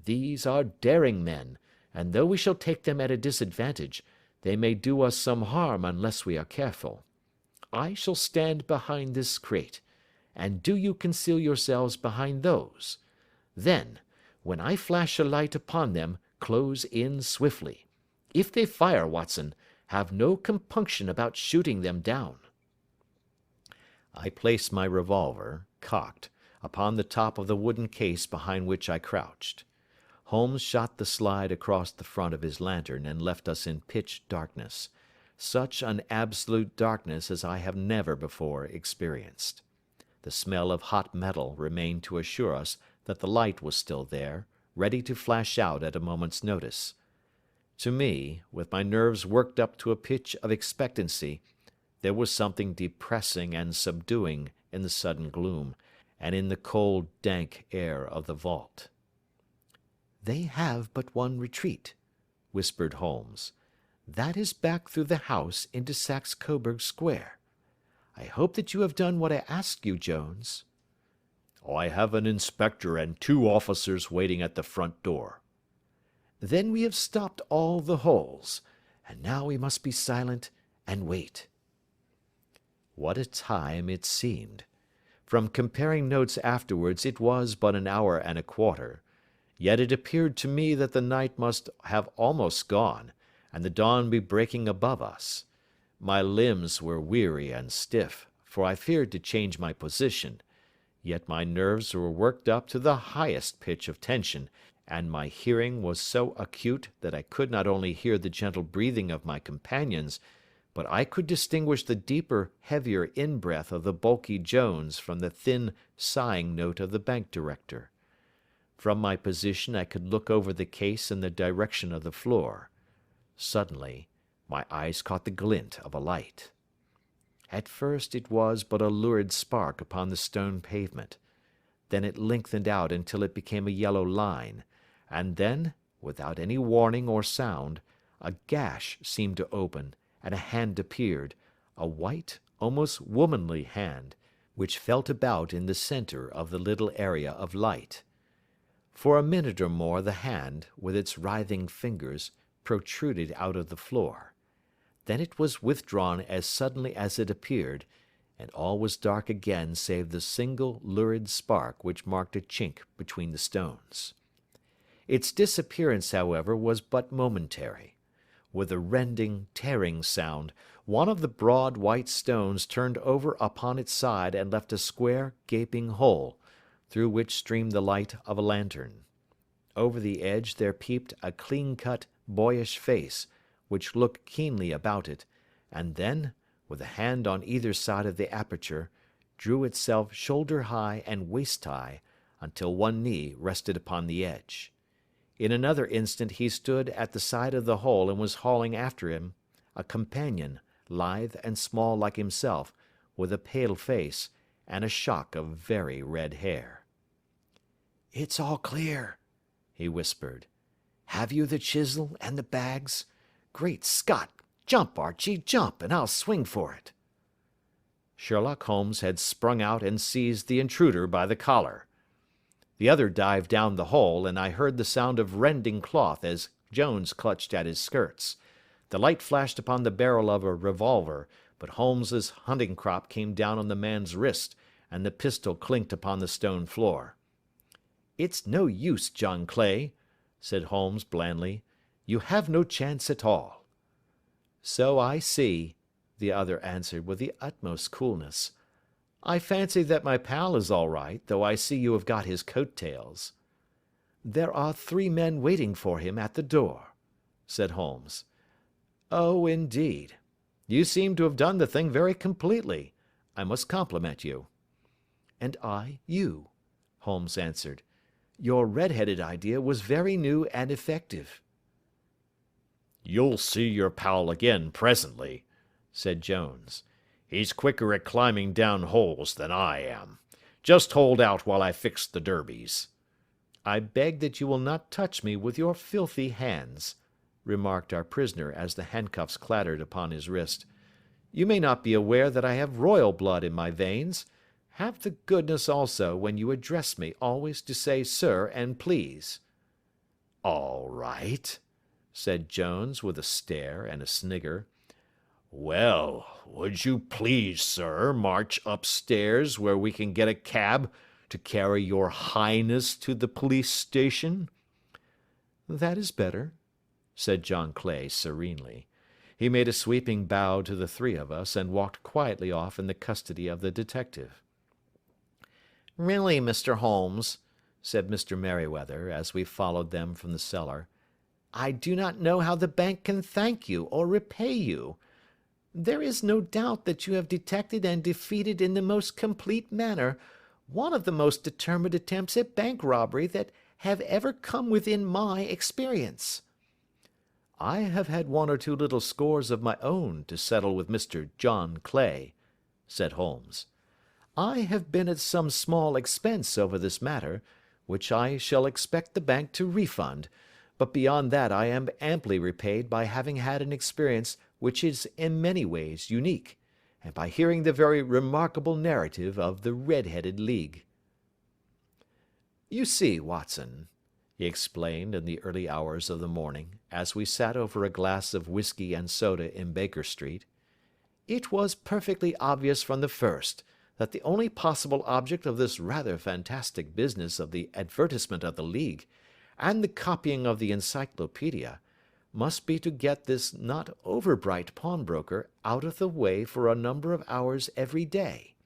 A: These are daring men, and though we shall take them at a disadvantage, they may do us some harm unless we are careful. I shall stand behind this crate, and do you conceal yourselves behind those. Then, when I flash a light upon them, close in swiftly. If they fire, Watson, have no compunction about shooting them down." I placed my revolver, cocked, upon the top of the wooden case behind which I crouched. Holmes shot the slide across the front of his lantern and left us in pitch darkness, such an absolute darkness as I have never before experienced. The smell of hot metal remained to assure us that the light was still there, ready to flash out at a moment's notice. To me, with my nerves worked up to a pitch of expectancy, there was something depressing and subduing in the sudden gloom, and in the cold, dank air of the vault. "They have but one retreat," whispered Holmes. "That is back through the house into Saxe Coburg Square. I hope that you have done what I asked you, Jones."
B: "I have an inspector and 2 officers waiting at the front door."
A: "Then we have stopped all the holes, and now we must be silent and wait." What a time it seemed! From comparing notes afterwards it was but an hour and a quarter, yet it appeared to me that the night must have almost gone, and the dawn be breaking above us. My limbs were weary and stiff, for I feared to change my position, yet my nerves were worked up to the highest pitch of tension, and my hearing was so acute that I could not only hear the gentle breathing of my companions, but I could distinguish the deeper, heavier in-breath of the bulky Jones from the thin, sighing note of the bank director. From my position I could look over the case in the direction of the floor. Suddenly, my eyes caught the glint of a light. At first it was but a lurid spark upon the stone pavement. Then it lengthened out until it became a yellow line, and then, without any warning or sound, a gash seemed to open, and a hand appeared, a white, almost womanly hand, which felt about in the center of the little area of light. For a minute or more the hand, with its writhing fingers, protruded out of the floor. Then it was withdrawn as suddenly as it appeared, and all was dark again save the single lurid spark which marked a chink between the stones. Its disappearance, however, was but momentary. With a rending, tearing sound, one of the broad white stones turned over upon its side and left a square, gaping hole, through which streamed the light of a lantern. Over the edge there peeped a clean-cut, boyish face, which looked keenly about it, and then, with a hand on either side of the aperture, drew itself shoulder-high and waist-high, until one knee rested upon the edge. In another instant he stood at the side of the hole and was hauling after him a companion, lithe and small like himself, with a pale face, and a shock of very red hair. "It's all clear," he whispered. "Have you the chisel and the bags? Great Scott! Jump, Archie, jump, and I'll swing for it." Sherlock Holmes had sprung out and seized the intruder by the collar. The other dived down the hole, and I heard the sound of rending cloth as Jones clutched at his skirts. The light flashed upon the barrel of a revolver, but Holmes's hunting crop came down on the man's wrist, and the pistol clinked upon the stone floor. "It's no use, John Clay," said Holmes blandly. "You have no chance at all." "So I see," the other answered with the utmost coolness. "I fancy that my pal is all right, though I see you have got his coat-tails." "There are 3 men waiting for him at the door," said Holmes. "Oh, indeed. You seem to have done the thing very completely. I must compliment you." "And I you," Holmes answered. "Your red-headed idea was very new and effective."
B: "You'll see your pal again presently," said Jones. "He's quicker at climbing down holes than I am. Just hold out while I fix the derbies."
A: "I beg that you will not touch me with your filthy hands," remarked our prisoner as the handcuffs clattered upon his wrist. "You may not be aware that I have royal blood in my veins. Have the goodness also, when you address me, always to say sir and please."
B: "All right," said Jones with a stare and a snigger. "Well, would you please, sir, march upstairs where we can get a cab to carry your highness to the police station?"
A: "That is better," said John Clay serenely. He made a sweeping bow to the 3 of us and walked quietly off in the custody of the detective. "Really, Mr. Holmes," said Mr. Merryweather, as we followed them from the cellar, "I do not know how the bank can thank you or repay you. There is no doubt that you have detected and defeated in the most complete manner one of the most determined attempts at bank robbery that have ever come within my experience." "I have had 1 or 2 little scores of my own to settle with Mr. John Clay," said Holmes. "I have been at some small expense over this matter, which I shall expect the bank to refund, but beyond that I am amply repaid by having had an experience which is in many ways unique, and by hearing the very remarkable narrative of the Red-Headed League. "You see, Watson," he explained in the early hours of the morning, as we sat over a glass of whiskey and soda in Baker Street, "it was perfectly obvious from the first that the only possible object of this rather fantastic business of the advertisement of the League, and the copying of the encyclopedia, must be to get this not over-bright pawnbroker out of the way for a number of hours every day.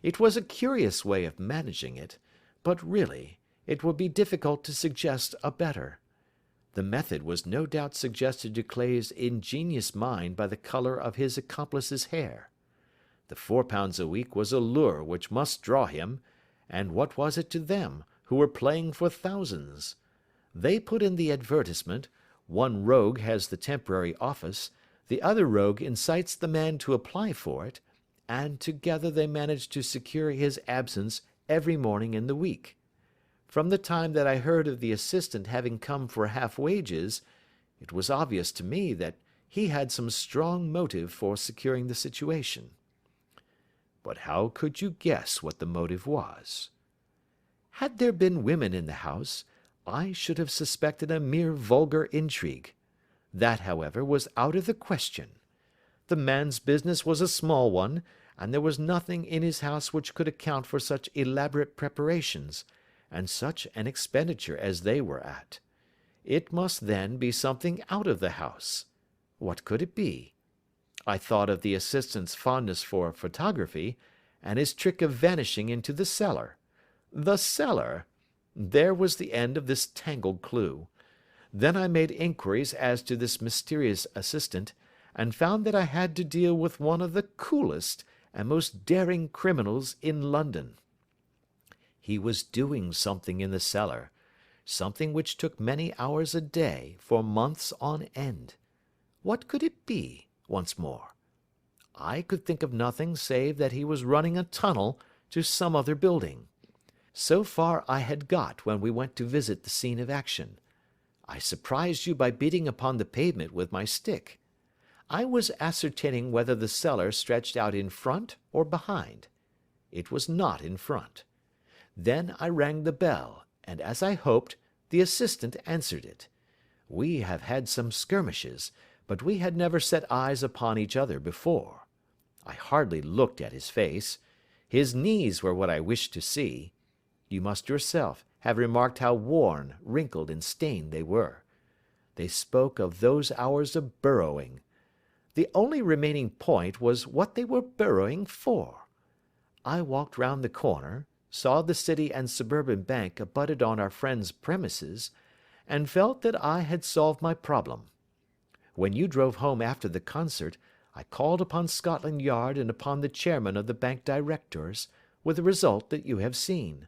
A: It was a curious way of managing it, but really, it would be difficult to suggest a better. The method was no doubt suggested to Clay's ingenious mind by the colour of his accomplice's hair. The £4 a week was a lure which must draw him, and what was it to them, who were playing for thousands? They put in the advertisement, one rogue has the temporary office, the other rogue incites the man to apply for it, and together they manage to secure his absence every morning in the week. From the time that I heard of the assistant having come for half wages, it was obvious to me that he had some strong motive for securing the situation." "But how could you guess what the motive was?" "Had there been women in the house, I should have suspected a mere vulgar intrigue. That, however, was out of the question. The man's business was a small one, and there was nothing in his house which could account for such elaborate preparations, and such an expenditure as they were at. It must, then, be something out of the house. What could it be? I thought of the assistant's fondness for photography, and his trick of vanishing into the cellar. The cellar! There was the end of this tangled clue. Then I made inquiries as to this mysterious assistant, and found that I had to deal with one of the coolest and most daring criminals in London. He was doing something in the cellar, something which took many hours a day for months on end. What could it be, once more? I could think of nothing save that he was running a tunnel to some other building. So far I had got when we went to visit the scene of action. I surprised you by beating upon the pavement with my stick. I was ascertaining whether the cellar stretched out in front or behind. It was not in front. Then I rang the bell, and as I hoped, the assistant answered it. We have had some skirmishes, but we had never set eyes upon each other before. I hardly looked at his face. His knees were what I wished to see. You must yourself have remarked how worn, wrinkled, and stained they were. They spoke of those hours of burrowing. The only remaining point was what they were burrowing for. I walked round the corner, saw the City and Suburban Bank abutted on our friend's premises, and felt that I had solved my problem. When you drove home after the concert, I called upon Scotland Yard and upon the chairman of the bank directors, with the result that you have seen."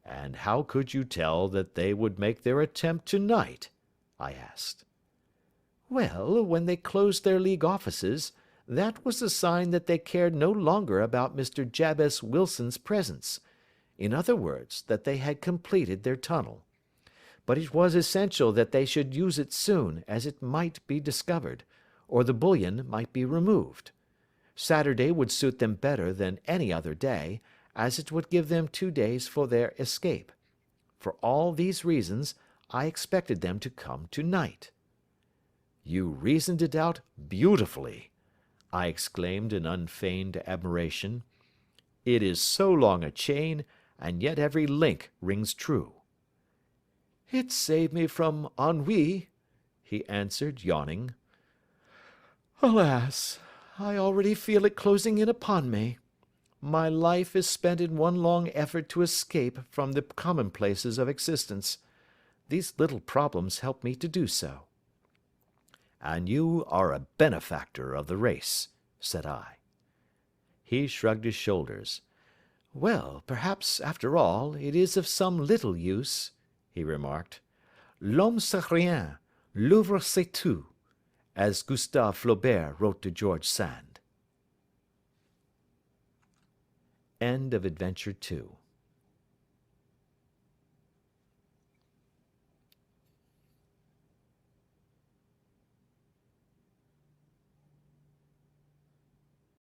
A: "And how could you tell that they would make their attempt to-night?" I asked. "Well, when they closed their League offices, that was a sign that they cared no longer about Mr. Jabez Wilson's presence. In other words, that they had completed their tunnel. But it was essential that they should use it soon, as it might be discovered, or the bullion might be removed. Saturday would suit them better than any other day, as it would give them 2 days for their escape. For all these reasons, I expected them to come to-night." "You reasoned it out beautifully," I exclaimed in unfeigned admiration. "It is so long a chain, and yet every link rings true." "It saved me from ennui," he answered, yawning. "Alas! I already feel it closing in upon me. My life is spent in one long effort to escape from the commonplaces of existence. These little problems help me to do so." "And you are a benefactor of the race," said I. He shrugged his shoulders. "Well, perhaps, after all, it is of some little use," he remarked. "L'homme c'est rien, l'œuvre c'est tout," as Gustave Flaubert wrote to George Sand. End of Adventure 2.